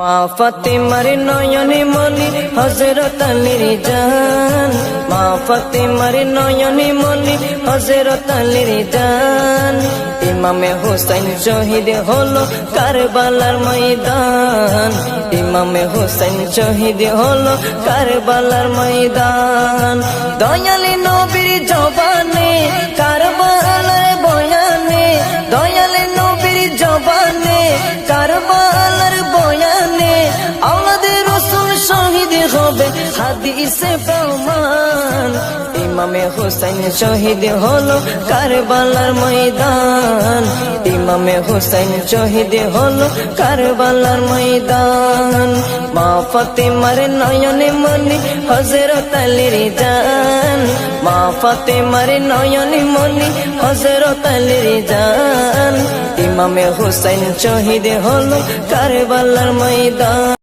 মা ফাতেমার নয়নে মনি হযরত আলীর জান, মা ফাতেমার নয়নে মনি হযরত আলীর জান। ইমামে হুসাইন শহীদ হলো কারবালার ময়দান, ইমামে হুসাইন শহীদ হলো কারবালার ময়দান। দয়ালে নবীর জবানে কারবালার বয়ানে, দয়ালে নবীর জবানে কারবালার বয়ানে, আওলাদে রাসূল শহীদ হবে হাদিসে প্রমাণ। ইমামে হুসাইন শহীদ হলো কারবালার ময়দান, ইমামে হুসাইন শহীদ হলো কারবালার ময়দান। মা ফাতেমার নয়নে মনি হযরত আলীর জান, মা ফাতেমার নয়নে মনি হযরত আলীর জান। ইমামে হুসাইন শহীদ হলো কারবালার ময়দান।